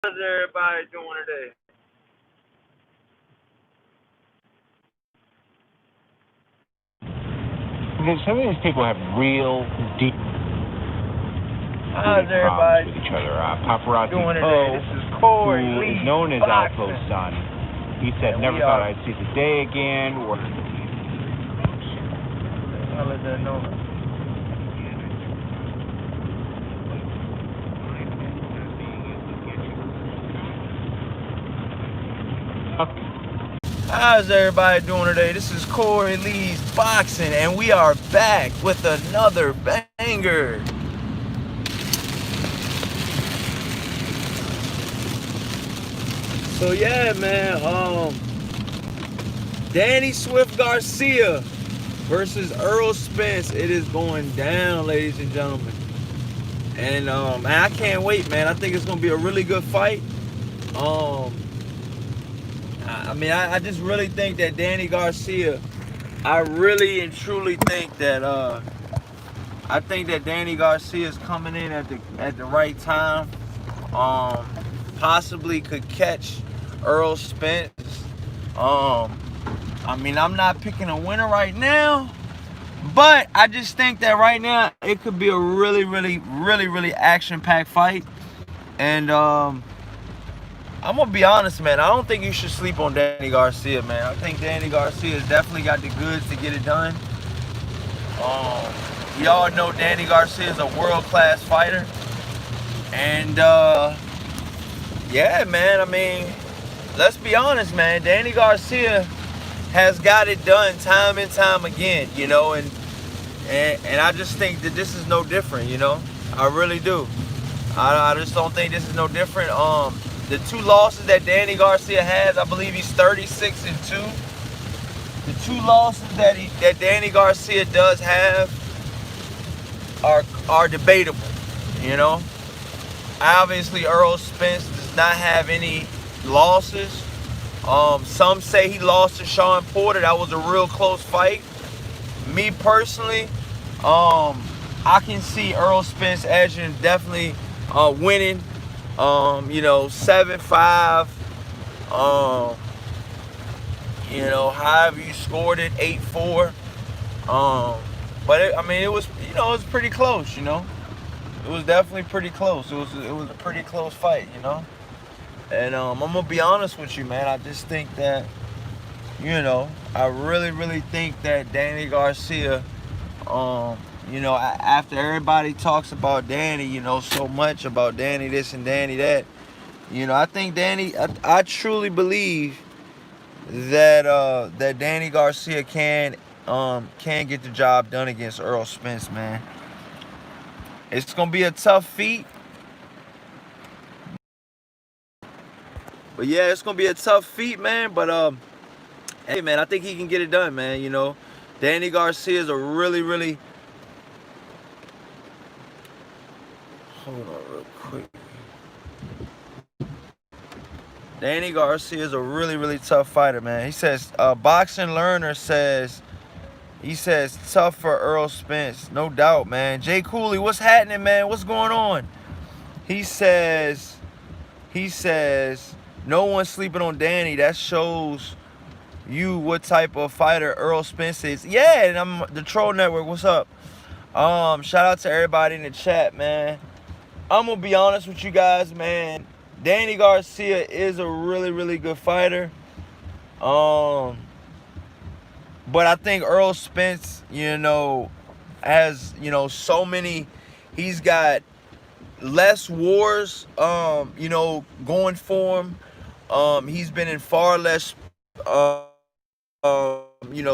How's everybody doing today? Because some of these people have real deep How's problems everybody with each other. Paparazzi doing today? Poe, This is Corey who is Lee known as Boxing. Alpo's son, he said, And never we thought are- I'd see the day again. Or I'll let that know. How's everybody doing today? This is Corey Lee's Boxing, and we are back with another banger. So yeah, man, Danny Swift Garcia versus Errol Spence. It is going down, ladies and gentlemen. And man, I can't wait, man. I think it's gonna be a really good fight. I just really think that Danny Garcia, I really and truly think that I think that Danny Garcia is coming in at the right time. Possibly could catch Errol Spence. I'm not picking a winner right now, but I just think that right now it could be a really, really, really, really action-packed fight. And I'm gonna be honest, man. I don't think you should sleep on Danny Garcia, man. I think Danny Garcia has definitely got the goods to get it done. Y'all know Danny Garcia is a world-class fighter, and yeah, man. I mean, let's be honest, man. Danny Garcia has got it done time and time again, you know, and I just think that this is no different, you know. I really do. I just don't think this is no different. The two losses that Danny Garcia has, I believe he's 36-2. The two losses that Danny Garcia does have are debatable, you know. Obviously, Errol Spence does not have any losses. Some say he lost to Sean Porter. That was a real close fight. Me personally, I can see Errol Spence edging, definitely winning. 7-5. However you scored it, 8-4. But it was, it was pretty close, you know. It was definitely pretty close. It was a pretty close fight, you know. And I'm gonna be honest with you, man. I just think that, I really, really think that Danny Garcia, after everybody talks about Danny, so much about Danny this and Danny that, I think I truly believe that that Danny Garcia can get the job done against Errol Spence, man. It's gonna be a tough feat. But yeah, it's gonna be a tough feat, man. But hey, man, I think he can get it done, man. Danny Garcia is a really, really. Hold on, real quick. Danny Garcia is a really, really tough fighter, man. He says, Boxing Learner says, tough for Errol Spence, no doubt, man. Jay Cooley, what's happening, man? What's going on? He says, no one's sleeping on Danny. That shows you what type of fighter Errol Spence is. Yeah, and I'm the Troll Network. What's up? Shout out to everybody in the chat, man. I'm gonna be honest with you guys, man. Danny Garcia is a really, really good fighter. But I think Errol Spence, has, so many. He's got less wars, going for him. He's been in far less,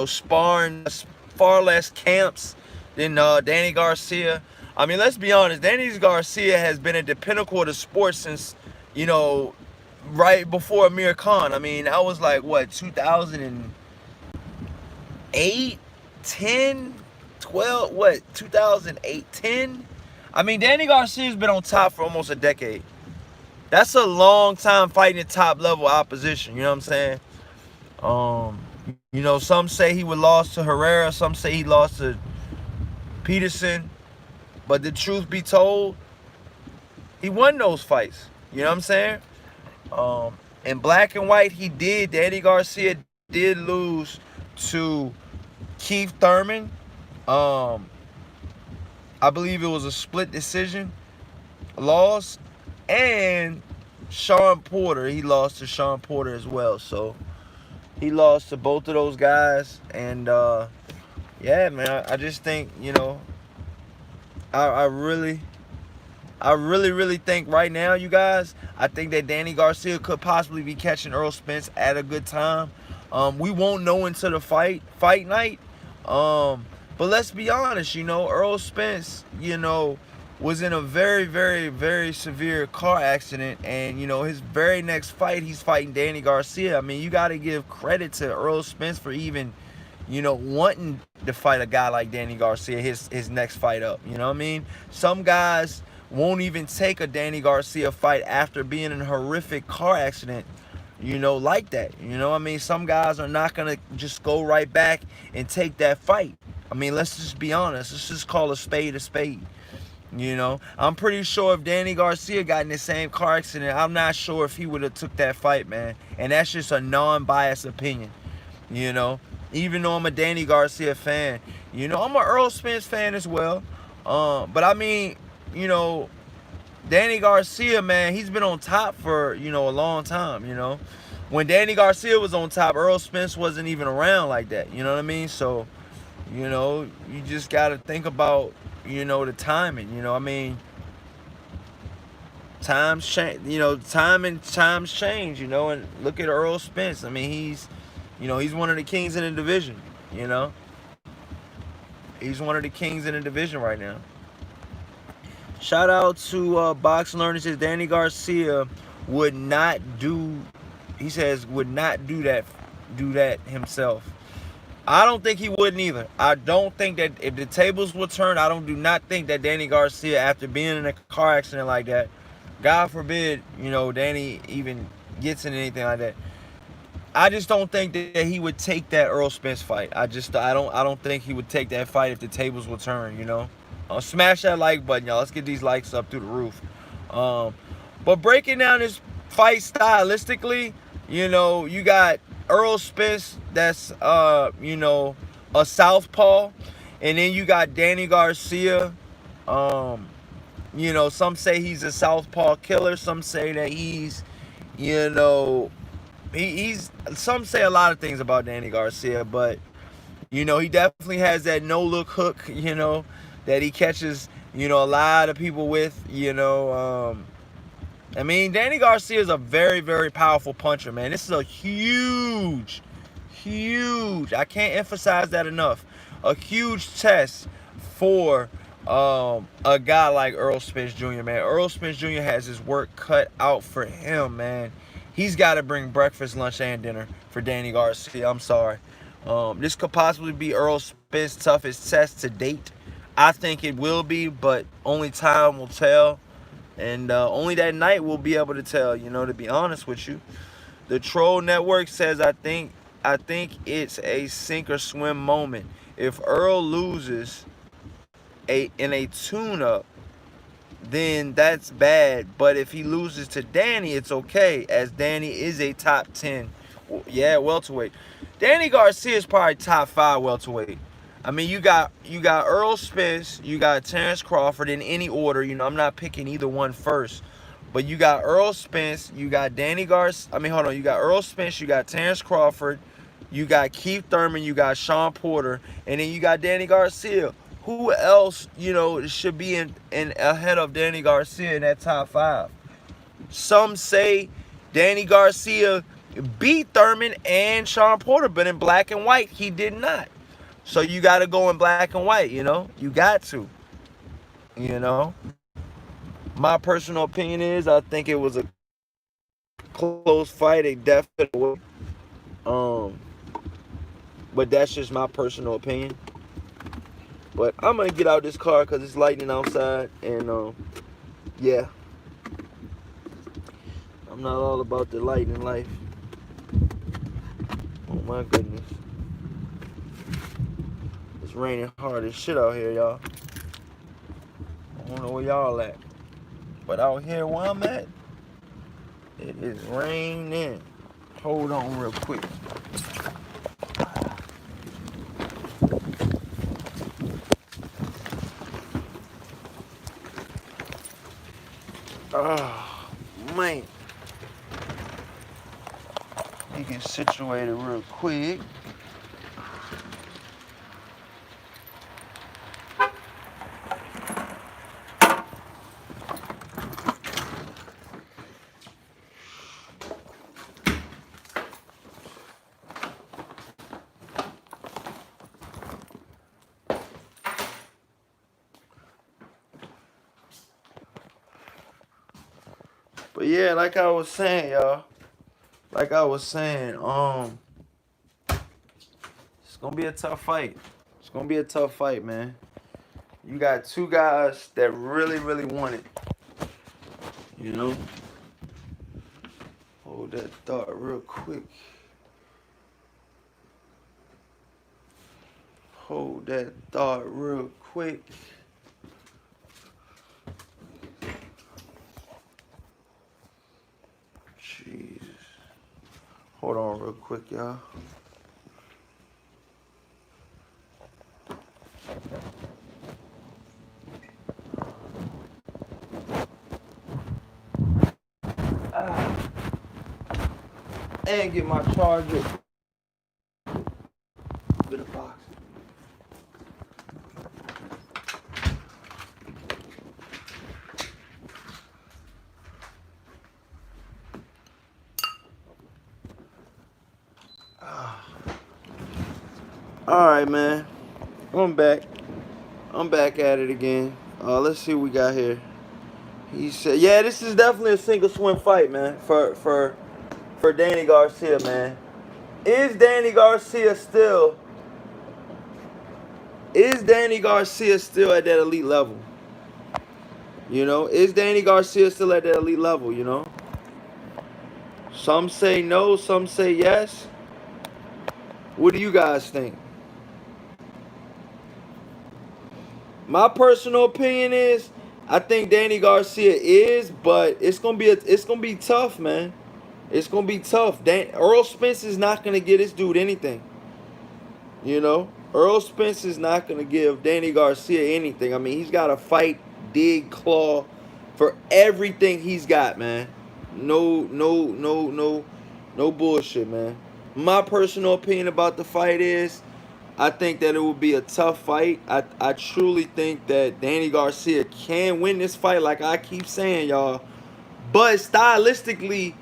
sparring, far less camps than Danny Garcia. I mean, let's be honest. Danny Garcia has been at the pinnacle of the sport since, right before Amir Khan. I mean, I was like, what, 2008, 10, 12, what, 2008, 10? I mean, Danny Garcia's been on top for almost a decade. That's a long time fighting top level opposition. You know what I'm saying? Some say he would lost to Herrera. Some say he lost to Peterson. But the truth be told, he won those fights. You know what I'm saying? In black and white, Danny Garcia did lose to Keith Thurman. Um, I believe it was a split decision loss. And Sean Porter, he lost to Sean Porter as well. So he lost to both of those guys. And yeah, man, I just think, I really think right now, you guys, I think that Danny Garcia could possibly be catching Errol Spence at a good time. We won't know until the fight night. But let's be honest, Errol Spence, was in a very, very, very severe car accident. And, his very next fight, he's fighting Danny Garcia. I mean, you got to give credit to Errol Spence for even, wanting to fight a guy like Danny Garcia, his next fight up. You know what I mean? Some guys won't even take a Danny Garcia fight after being in a horrific car accident, like that. I mean, some guys are not going to just go right back and take that fight. I mean, let's just be honest. Let's just call a spade a spade. I'm pretty sure if Danny Garcia got in the same car accident, I'm not sure if he would have took that fight, man. And that's just a non-biased opinion, Even though I'm a Danny Garcia fan, I'm an Errol Spence fan as well. But I mean, Danny Garcia, man, he's been on top for, a long time, When Danny Garcia was on top, Errol Spence wasn't even around like that, you know what I mean? So, you just got to think about, the timing, I mean, times change, times change, and look at Errol Spence. I mean, he's one of the kings in the division, He's one of the kings in the division right now. Shout out to Box Learning. Says Danny Garcia would not do that himself. I don't think he wouldn't either. I don't think that if the tables were turned, I do not think that Danny Garcia, after being in a car accident like that, God forbid, Danny even gets in anything like that, I just don't think that he would take that Errol Spence fight. I don't think he would take that fight if the tables were turned, Smash that like button, y'all. Let's get these likes up through the roof. But breaking down this fight stylistically, you got Errol Spence, that's a southpaw, and then you got Danny Garcia. Some say he's a southpaw killer. Some say that he's some say a lot of things about Danny Garcia, but he definitely has that no look hook, that he catches, a lot of people with, I mean, Danny Garcia is a very, very powerful puncher, man. This is a huge, I can't emphasize that enough, a huge test for a guy like Errol Spence Jr., man. Errol Spence Jr. has his work cut out for him, man. He's got to bring breakfast, lunch, and dinner for Danny Garcia. I'm sorry. This could possibly be Errol Spence's toughest test to date. I think it will be, but only time will tell. And only that night we'll be able to tell, to be honest with you. The Troll Network says, I think it's a sink or swim moment. If Errol loses in a tune-up, then that's bad. But if he loses to Danny, it's okay, as Danny is a top 10, welterweight. Danny Garcia is probably top 5 welterweight. I mean, you got Errol Spence, you got Terrence Crawford in any order. I'm not picking either one first. But you got Errol Spence, you got Danny Garcia. You got Errol Spence, you got Terrence Crawford, you got Keith Thurman, you got Sean Porter, and then you got Danny Garcia. Who else, should be in ahead of Danny Garcia in that top 5? Some say Danny Garcia beat Thurman and Sean Porter, but in black and white, he did not. So you got to go in black and white, You got to. My personal opinion is I think it was a close fight, a definite way. But that's just my personal opinion. But I'm going to get out this car because it's lightning outside. And, yeah. I'm not all about the lightning life. Oh, my goodness. It's raining hard as shit out here, y'all. I don't know where y'all at. But out here where I'm at, It is raining. Hold on real quick. Oh, man. You get situated real quick. But yeah, like I was saying, y'all. Like I was saying, it's gonna be a tough fight. It's gonna be a tough fight, man. You got two guys that really, really want it. You know? Hold that thought real quick. Hold that thought real quick. Jesus. Hold on real quick, y'all. And get my charger. Bit of box. All right, man. I'm back. I'm back at it again. Let's see what we got here. He said, "Yeah, this is definitely a single swing fight, man. For Danny Garcia, man. Is Danny Garcia still at that elite level? You know, is Danny Garcia still at that elite level? You know, some say no, some say yes. What do you guys think? My personal opinion is, I think Danny Garcia is, but it's gonna be tough, man. It's gonna be tough. Errol Spence is not gonna get this dude anything. You know, Errol Spence is not gonna give Danny Garcia anything. I mean, he's got to fight, dig, claw for everything he's got, man. No bullshit, man. My personal opinion about the fight is, I think that it will be a tough fight. I truly think that Danny Garcia can win this fight, like I keep saying, y'all. But stylistically,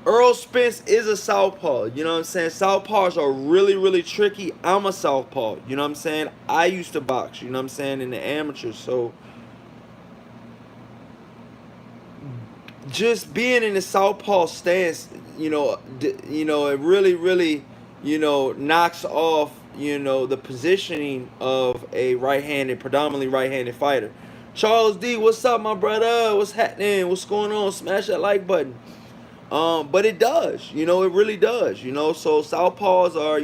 Errol Spence is a southpaw. You know what I'm saying? Southpaws are really, really tricky. I'm a southpaw. You know what I'm saying? I used to box, you know what I'm saying, in the amateurs. So just being in the southpaw stance, it really, really, knocks off, the positioning of a predominantly right-handed fighter. Charles D, what's up, my brother? What's happening? What's going on? Smash that like button. But it does, it really does, So southpaws are,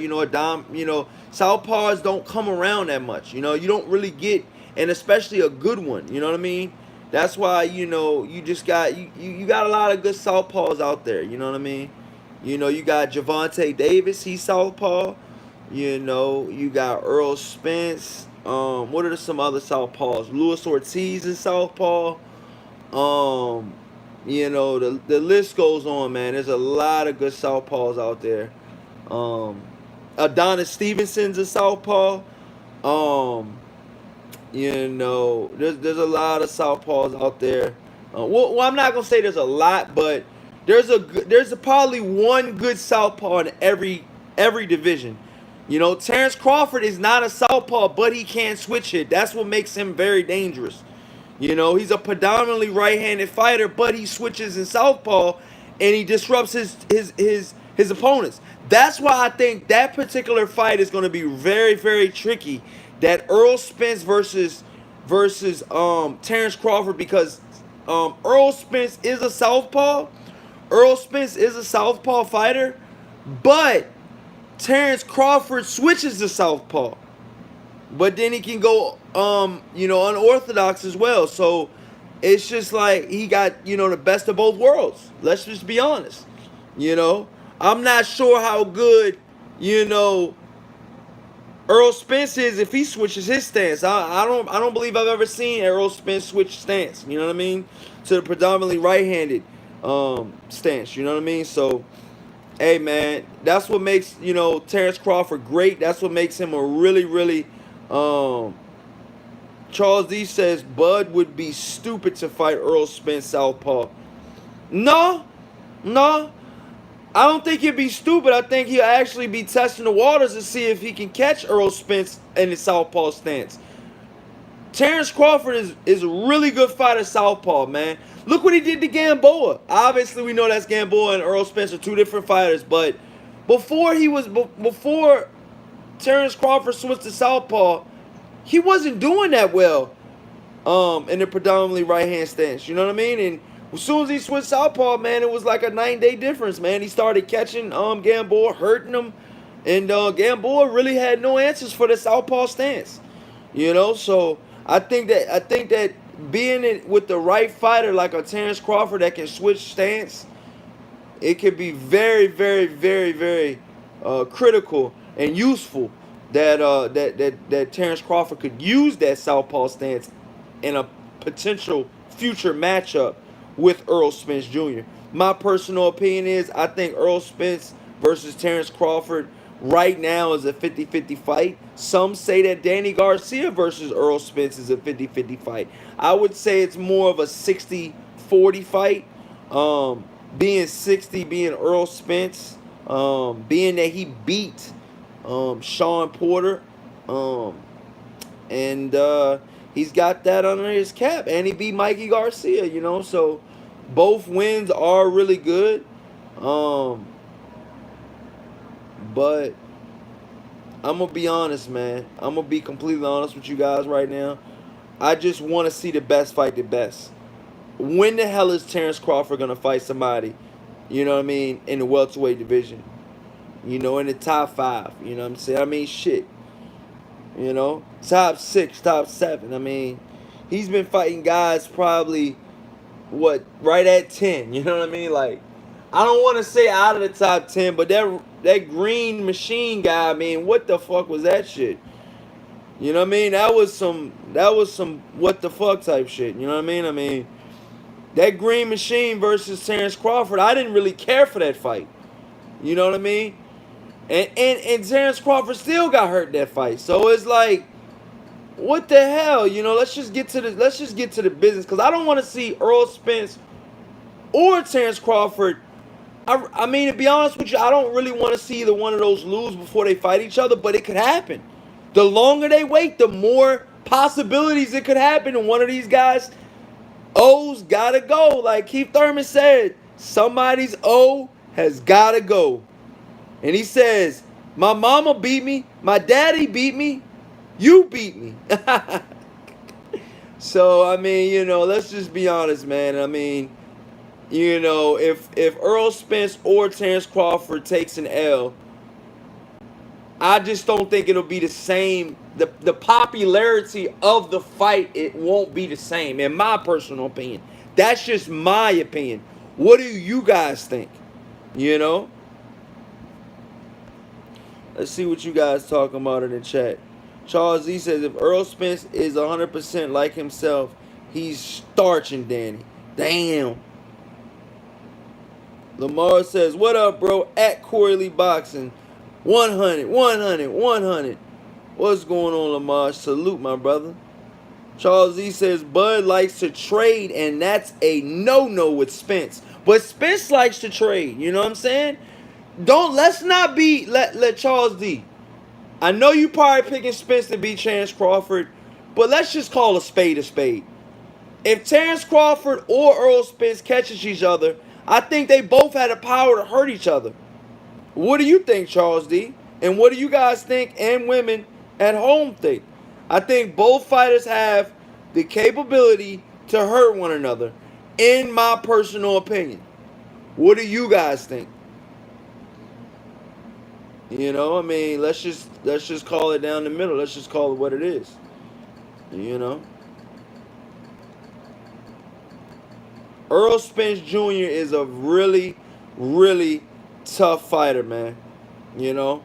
southpaws don't come around that much, you don't really get, and especially a good one, you know what I mean? That's why, you just got, you got a lot of good southpaws out there, you know what I mean? You got Javante Davis, he's southpaw. You got Earl Spence. What are some other southpaws? Luis Ortiz is southpaw. The list goes on, man. There's a lot of good southpaws out there. Adonis Stevenson's a southpaw. There's a lot of southpaws out there. Well, I'm not gonna say there's a lot, but there's probably one good southpaw in every division. Terrence Crawford is not a southpaw, but he can switch it. That's what makes him very dangerous. He's a predominantly right-handed fighter, but he switches in southpaw, and he disrupts his opponents. That's why I think that particular fight is going to be very, very tricky. That Errol Spence versus Terrence Crawford, because Errol Spence is a southpaw. Errol Spence is a southpaw fighter, but Terrence Crawford switches to southpaw. But then he can go, unorthodox as well. So it's just like he got, the best of both worlds. Let's just be honest. You know, I'm not sure how good, you know, Errol Spence is if he switches his stance. I don't believe I've ever seen Errol Spence switch stance. You know what I mean? To the predominantly right-handed stance. You know what I mean? So, hey man, that's what makes Terrence Crawford great. That's what makes him a really, really. Charles D says Bud would be stupid to fight Errol Spence southpaw. No, no. I don't think he'd be stupid. I think he'll actually be testing the waters to see if he can catch Errol Spence in the southpaw stance. Terrence Crawford is a really good fighter southpaw, man. Look what he did to Gamboa. Obviously, we know that's Gamboa and Errol Spence are two different fighters, but before Terrence Crawford switched to southpaw, he wasn't doing that well in the predominantly right-hand stance. You know what I mean? And as soon as he switched southpaw, man, it was like a 9-day difference, man. He started catching Gamboa, hurting him, and Gamboa really had no answers for the southpaw stance. So I think that being with the right fighter like a Terrence Crawford that can switch stance, it could be very, very, very, very critical and useful that Terrence Crawford could use that southpaw stance in a potential future matchup with Errol Spence Jr. My personal opinion is I think Errol Spence versus Terrence Crawford right now is a 50-50 fight. Some say that Danny Garcia versus Errol Spence is a 50-50 fight. I would say it's more of a 60-40 fight. Being 60 being Errol Spence, being that he beat Sean Porter, and he's got that under his cap, and he beat Mikey Garcia, so both wins are really good. But I'm gonna be honest, man. I'm gonna be completely honest with you guys right now. I just want to see the best fight the best. When the hell is Terrence Crawford gonna fight somebody, in the welterweight division? In the top 5, you know what I'm saying? I mean, shit. Top 6, top 7. I mean, he's been fighting guys probably, right at 10. You know what I mean? Like, I don't want to say out of the top 10, but that green machine guy, I mean, what the fuck was that shit? You know what I mean? That was some what the fuck type shit. You know what I mean? I mean, that green machine versus Terrence Crawford, I didn't really care for that fight. You know what I mean? And Terrence Crawford still got hurt in that fight. So it's like, what the hell? Let's just get to the business, because I don't want to see Errol Spence or Terrence Crawford. I mean, to be honest with you, I don't really want to see either one of those lose before they fight each other, but it could happen. The longer they wait, the more possibilities it could happen, and one of these guys, O's gotta go. Like Keith Thurman said, somebody's O has gotta go. And he says, my mama beat me, my daddy beat me, you beat me. So, I mean, let's just be honest, man. I mean, if Errol Spence or Terrence Crawford takes an L, I just don't think it'll be the same. The popularity of the fight, it won't be the same, in my personal opinion. That's just my opinion. What do you guys think? Let's see what you guys talking about in the chat. Charles Z says, if Errol Spence is 100% like himself, he's starching Danny. Damn. Lamar says, what up, bro? At Corey Lee Boxing. 100, 100, 100. What's going on, Lamar? Salute, my brother. Charles Z says, Bud likes to trade, and that's a no-no with Spence. But Spence likes to trade. You know what I'm saying? Let's not be, let Charles D. I know you probably picking Spence to beat Terrence Crawford, but let's just call a spade a spade. If Terrence Crawford or Errol Spence catches each other, I think they both had the power to hurt each other. What do you think, Charles D? And what do you guys think, and women at home think? I think both fighters have the capability to hurt one another, in my personal opinion. What do you guys think? I mean, let's just call it down the middle. Let's just call it what it is. Errol Spence Jr. is a really, really tough fighter, man. You know?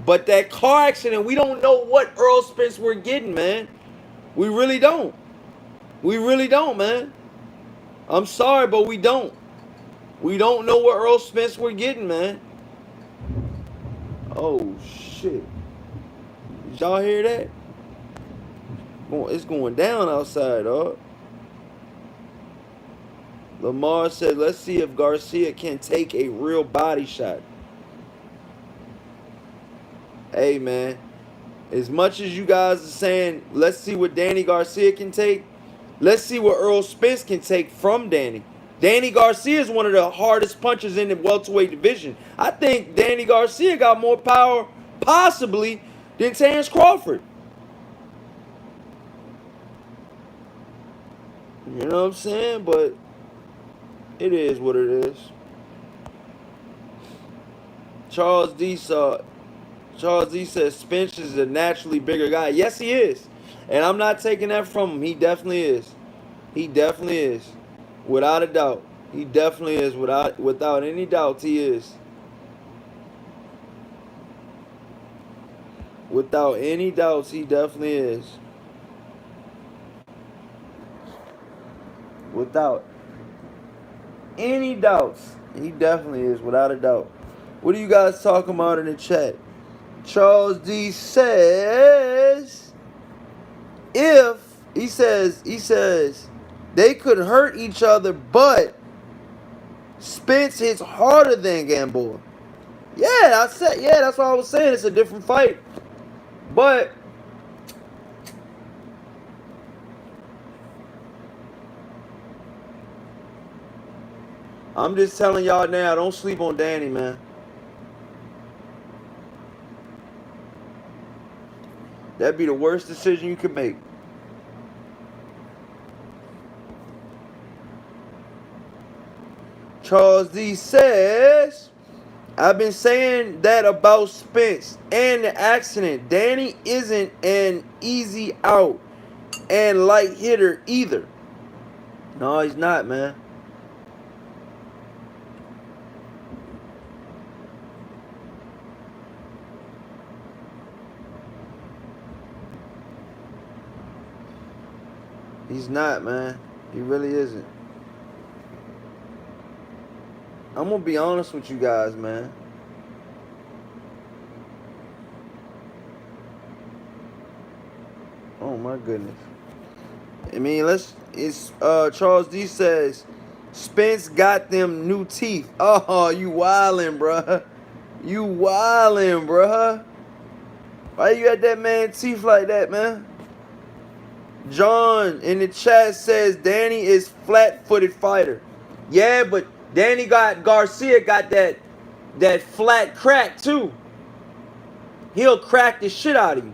But that car accident, we don't know what Errol Spence we're getting, man. We really don't. We really don't, man. I'm sorry, but we don't. We don't know what Errol Spence we're getting, man. Oh, shit. Did y'all hear that? It's going down outside, dog. Lamar said, let's see if Garcia can take a real body shot. Hey, man. As much as you guys are saying, let's see what Danny Garcia can take, let's see what Errol Spence can take from Danny. Danny Garcia is one of the hardest punchers in the welterweight division. I think Danny Garcia got more power, possibly, than Terrence Crawford. You know what I'm saying? But it is what it is. Charles D says Spence is a naturally bigger guy. Yes, he is. And I'm not taking that from him. He definitely is. He definitely is. Without a doubt. He definitely is. Without any doubt, he is. Without any doubts, he definitely is. Without any doubts, he definitely is. Without a doubt. What are you guys talking about in the chat? Charles D says, he says, they could hurt each other, but Spence hits harder than Gamboa. Yeah, that's what I was saying. It's a different fight. But I'm just telling y'all now, don't sleep on Danny, man. That'd be the worst decision you could make. Charles D says, I've been saying that about Spence and the accident. Danny isn't an easy out and light hitter either. No, he's not, man. He's not, man. He really isn't. I'm going to be honest with you guys, man. Oh, my goodness. I mean, Charles D says, Spence got them new teeth. Oh, you wildin', bruh. You wildin', bruh. Why you got that man teeth like that, man? John in the chat says Danny is flat-footed fighter. Yeah, but Garcia got that flat crack too. He'll crack the shit out of you.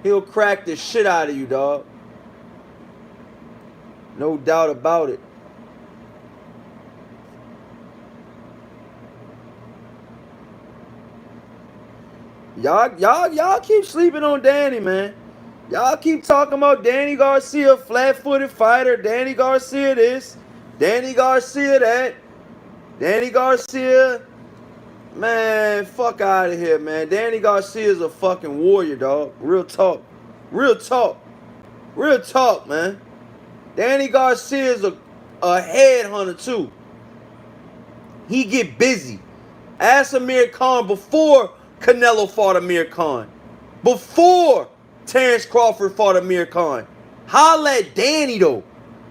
He'll crack the shit out of you, dog. No doubt about it. Y'all keep sleeping on Danny, man. Y'all keep talking about Danny Garcia, flat-footed fighter. Danny Garcia this. Danny Garcia that. Danny Garcia. Man, fuck out of here, man. Danny Garcia is a fucking warrior, dog. Real talk. Real talk. Real talk, man. Danny Garcia is a headhunter, too. He get busy. Ask Amir Khan before Canelo fought Amir Khan. Before Terrence Crawford fought Amir Khan. Holla at Danny, though.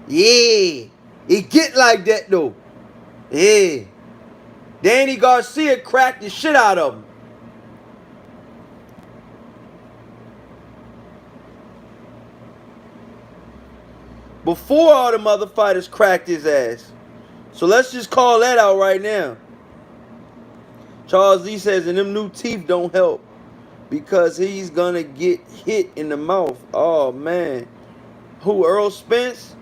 Yeah. It get like that, though. Yeah. Danny Garcia cracked the shit out of him. Before all the other fighters cracked his ass. So let's just call that out right now. Charles Z says, and them new teeth don't help because he's going to get hit in the mouth. Oh, man. Who, Errol Spence?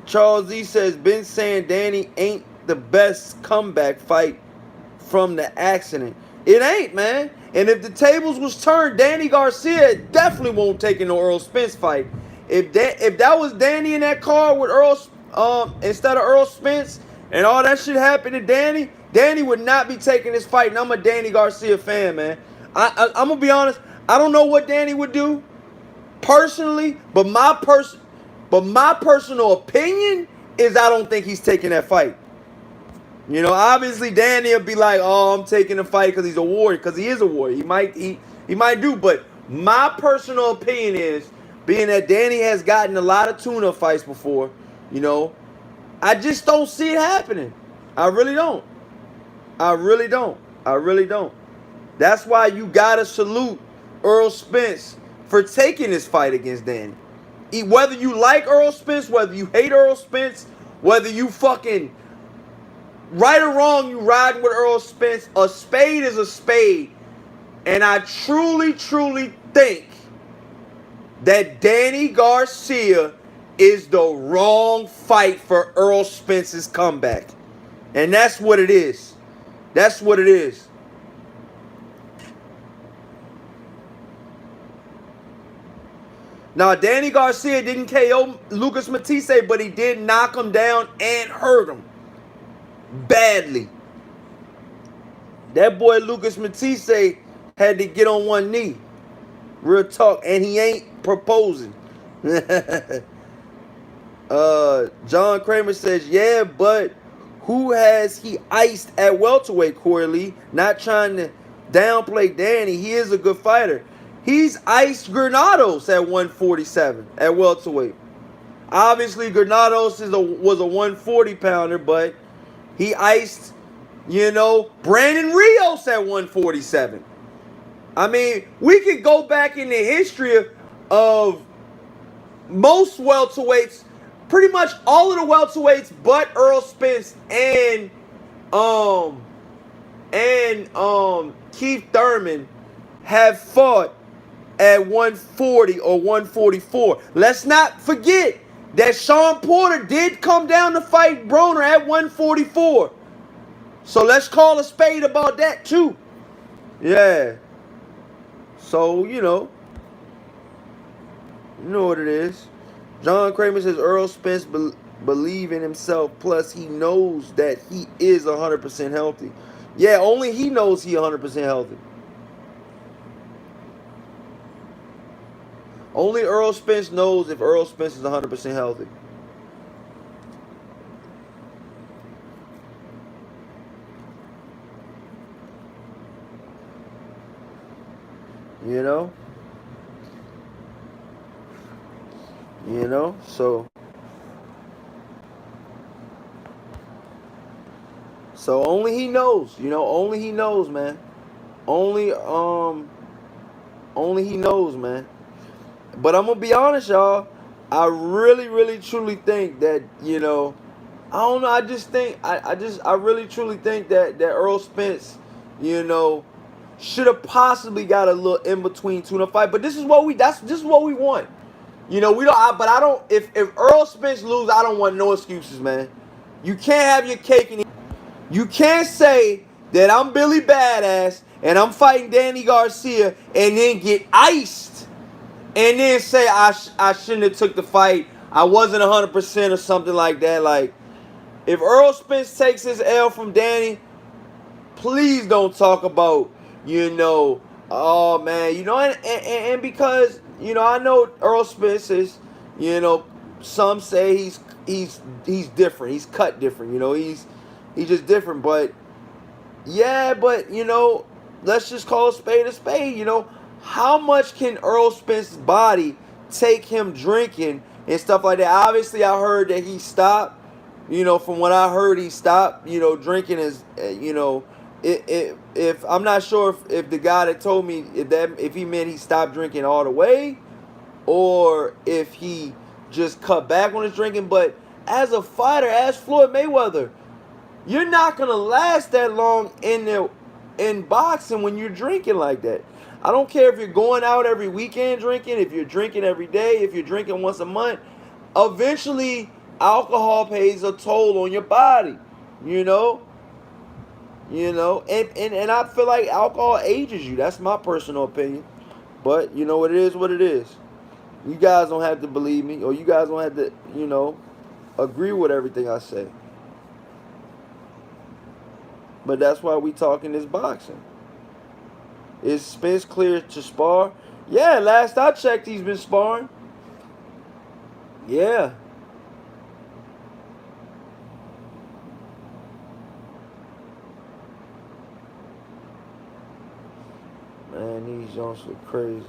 Charles Z says, been saying Danny ain't the best comeback fight from the accident. It ain't, man. And if the tables was turned, Danny Garcia definitely won't take in no Errol Spence fight. If that was Danny in that car with Earl, instead of Errol Spence, and all that shit happened to Danny, Danny would not be taking this fight. And I'm a Danny Garcia fan, man. I'm gonna be honest. I don't know what Danny would do personally, but my personal opinion is I don't think he's taking that fight. You know, obviously Danny will be like, "Oh, I'm taking the fight because he's a warrior," because he is a warrior. He might do, but my personal opinion is, being that Danny has gotten a lot of tune-up fights before, you know, I just don't see it happening. I really don't. I really don't. I really don't. That's why you gotta salute Errol Spence for taking this fight against Danny. Whether you like Errol Spence, whether you hate Errol Spence, whether you fucking right or wrong, you riding with Errol Spence. A spade is a spade. And I truly, truly think that Danny Garcia is the wrong fight for Errol Spence's comeback. And that's what it is. That's what it is. Now, Danny Garcia didn't KO Lucas Matisse, but he did knock him down and hurt him badly. That boy Lucas Matisse had to get on one knee. Real talk. And he ain't proposing. John Kramer says, yeah, but who has he iced at welterweight, Corey Lee? Not trying to downplay Danny. He is a good fighter. He's iced Granados at 147 at welterweight. Obviously, Granados was a 140 pounder, but he iced, you know, Brandon Rios at 147. I mean, we could go back in the history of most welterweights, pretty much all of the welterweights, but Errol Spence and Keith Thurman have fought at 140 or 144. Let's not forget that Sean Porter did come down to fight Broner at 144. So let's call a spade about that too. Yeah. So, you know what it is. John Kramer says Errol Spence believe in himself. Plus, he knows that he is 100% healthy. Yeah, only he knows he 100% healthy. Only Errol Spence knows if Errol Spence is 100% healthy. You know? So only he knows, only he knows, man. Only he knows, man. But I'm gonna be honest, y'all. I really, really, truly think that, I don't know. I just think, I really, truly think that Errol Spence, should have possibly got a little in between tune-up fight. But this is what we want. We don't. But I don't. If Errol Spence lose, I don't want no excuses, man. You can't have your cake and you can't say that I'm Billy Badass and I'm fighting Danny Garcia and then get iced and then say I shouldn't have took the fight. I wasn't 100% or something like that. Like, if Errol Spence takes his L from Danny, please don't talk about, oh man, and because, I know Errol Spence is, some say he's different. He's cut different, he's just different. But yeah, but let's just call a spade. How much can Errol Spence's body take him drinking and stuff like that? Obviously, I heard that he stopped. From what I heard, he stopped. Drinking is, if I'm not sure if the guy that told me if he meant he stopped drinking all the way, or if he just cut back on his drinking. But as a fighter, as Floyd Mayweather, you're not gonna last that long in boxing when you're drinking like that. I don't care if you're going out every weekend drinking, if you're drinking every day, if you're drinking once a month. Eventually, alcohol pays a toll on your body, You know, and I feel like alcohol ages you. That's my personal opinion. But you know, it is what it is. You guys don't have to believe me, or you guys don't have to, agree with everything I say. But that's why we talking this boxing. Is Spence clear to spar? Yeah, last I checked, he's been sparring. Yeah. Man, these joints look crazy.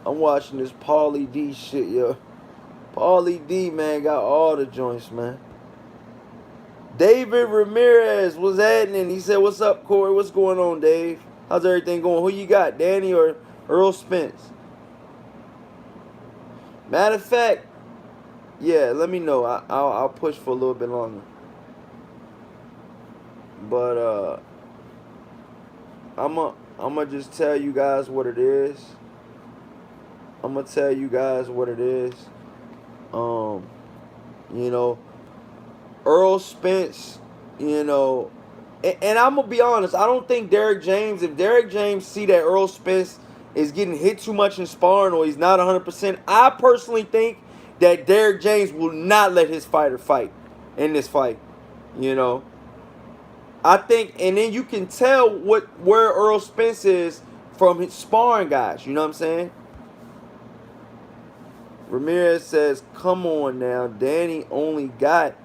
I'm watching this Paulie D shit, yo. Paulie D, man, got all the joints, man. David Ramirez was happening. He said, "What's up, Corey? What's going on, Dave? How's everything going? Who you got, Danny or Earl Spence?" Matter of fact, yeah, let me know. I'll push for a little bit longer. But I'm just tell you guys what it is. I'm gonna tell you guys what it is. Um, you know, Earl Spence, and I'm gonna be honest. I don't think Derek James. If Derek James see that Earl Spence is getting hit too much in sparring or he's not 100%, I personally think that Derek James will not let his fighter fight in this fight. You know, I think, and then you can tell where Earl Spence is from his sparring guys. You know what I'm saying? Ramirez says, "Come on now, Danny only got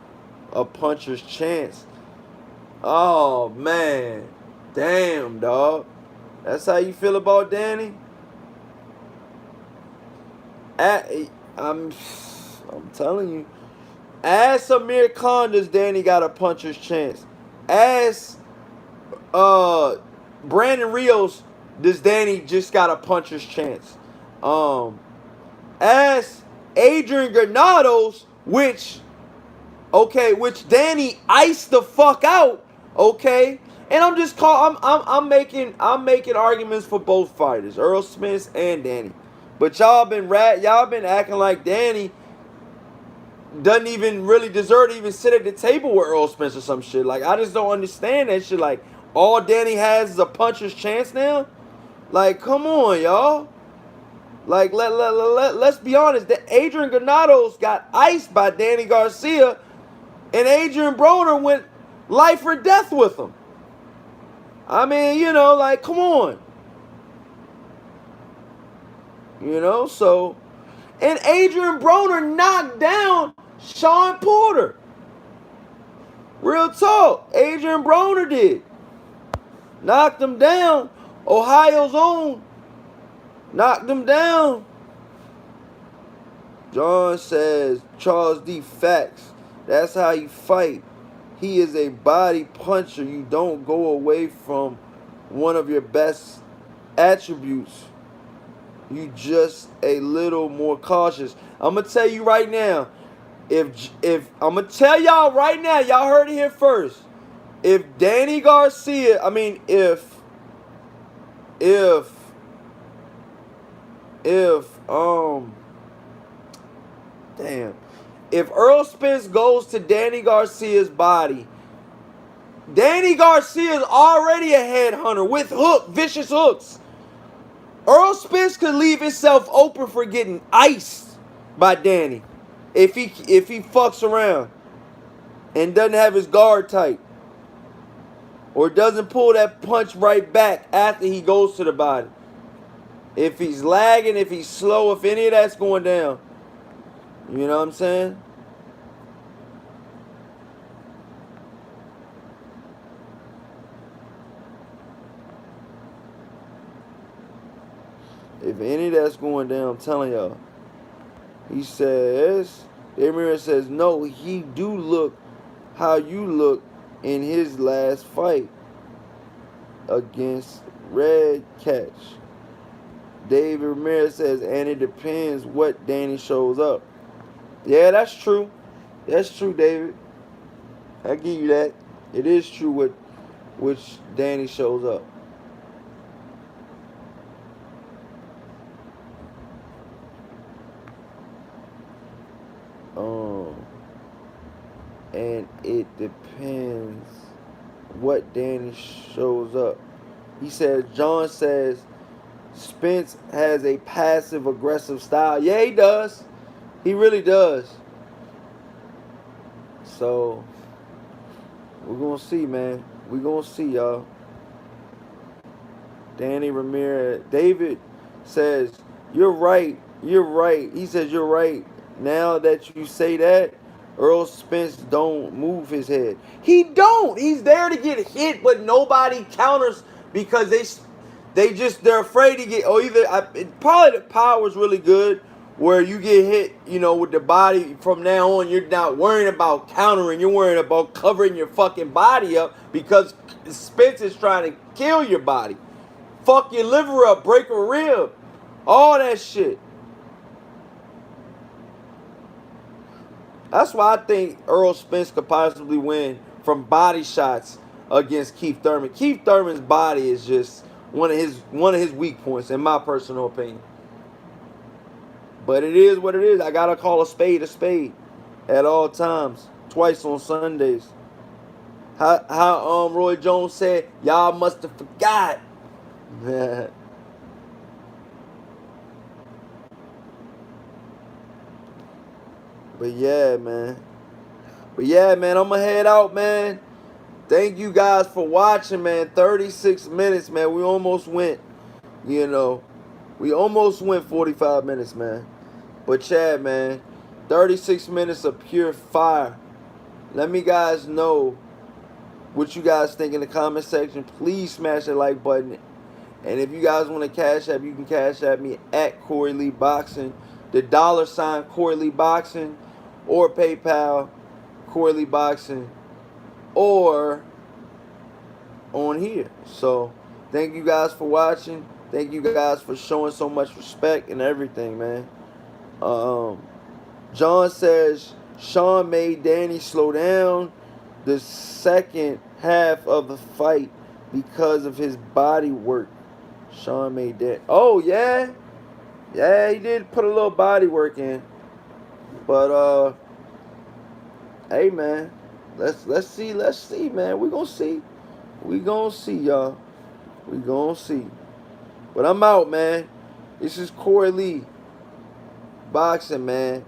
a puncher's chance." Oh man, damn dog. That's how you feel about Danny? I'm telling you. As Amir Khan does Danny got a puncher's chance. As Brandon Rios does Danny just got a puncher's chance. As Adrian Granados, which Danny iced the fuck out, okay? And I'm making arguments for both fighters, Earl Spence and Danny. But y'all been acting like Danny doesn't even really deserve to even sit at the table with Earl Spence or some shit. Like, I just don't understand that shit. Like, all Danny has is a puncher's chance now? Like, come on, y'all. Like, let's be honest. That Adrian Granados got iced by Danny Garcia, and Adrian Broner went life or death with him. I mean, like, come on. So. And Adrian Broner knocked down Sean Porter. Real talk. Adrian Broner did. Knocked him down. Ohio's own. Knocked him down. John says, Charles D. Facts. That's how you fight. He is a body puncher. You don't go away from one of your best attributes. You just a little more cautious. I'm going to tell you right now. If I'm going to tell y'all right now. Y'all heard it here first. If Danny Garcia, if Earl Spence goes to Danny Garcia's body, Danny Garcia is already a headhunter with vicious hooks. Earl Spence could leave himself open for getting iced by Danny if he fucks around and doesn't have his guard tight or doesn't pull that punch right back after he goes to the body. If he's lagging, if he's slow, if any of that's going down. You know what I'm saying? If any of that's going down, I'm telling y'all. He says, Ramirez says, no, he do look how you look in his last fight against Red Catch. David Ramirez says, and it depends what Danny shows up. Yeah, that's true. That's true, David. I give you that. It is true which Danny shows up. And it depends what Danny shows up. He says, John says, Spence has a passive aggressive style. Yeah, he does. He really does. So, we're going to see, man. We're going to see, y'all. Danny Ramirez. David says, you're right. You're right. He says, you're right. Now that you say that, Earl Spence don't move his head. He don't. He's there to get hit, but nobody counters because they're afraid to get, or either, probably the power's really good where you get hit, with the body. From now on, you're not worrying about countering. You're worrying about covering your fucking body up because Spence is trying to kill your body. Fuck your liver up, break a rib. All that shit. That's why I think Errol Spence could possibly win from body shots against Keith Thurman. Keith Thurman's body is just one of his weak points, in my personal opinion. But it is what it is. I gotta call a spade at all times. Twice on Sundays. How Roy Jones said, y'all must have forgot. But yeah, man. I'm gonna head out, man. Thank you guys for watching, man. 36 minutes, man. We almost went, we almost went 45 minutes, man. But Chad, man, 36 minutes of pure fire. Let me guys know what you guys think in the comment section. Please smash that like button. And if you guys want to cash app, you can cash app me at Corey Lee Boxing. The $ Corey Lee Boxing. Or PayPal, Corey Lee Boxing. Or on here. So, thank you guys for watching. Thank you guys for showing so much respect and everything, man. John says, Sean made Danny slow down the second half of the fight because of his body work. Sean made that. Oh, yeah. Yeah, he did put a little body work in. But, hey, man. Let's see, man. We gonna see, y'all. We gonna see. But I'm out, man. This is Corey Lee Boxing, man.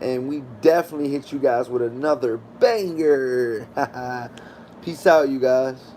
And we definitely hit you guys with another banger. Peace out, you guys.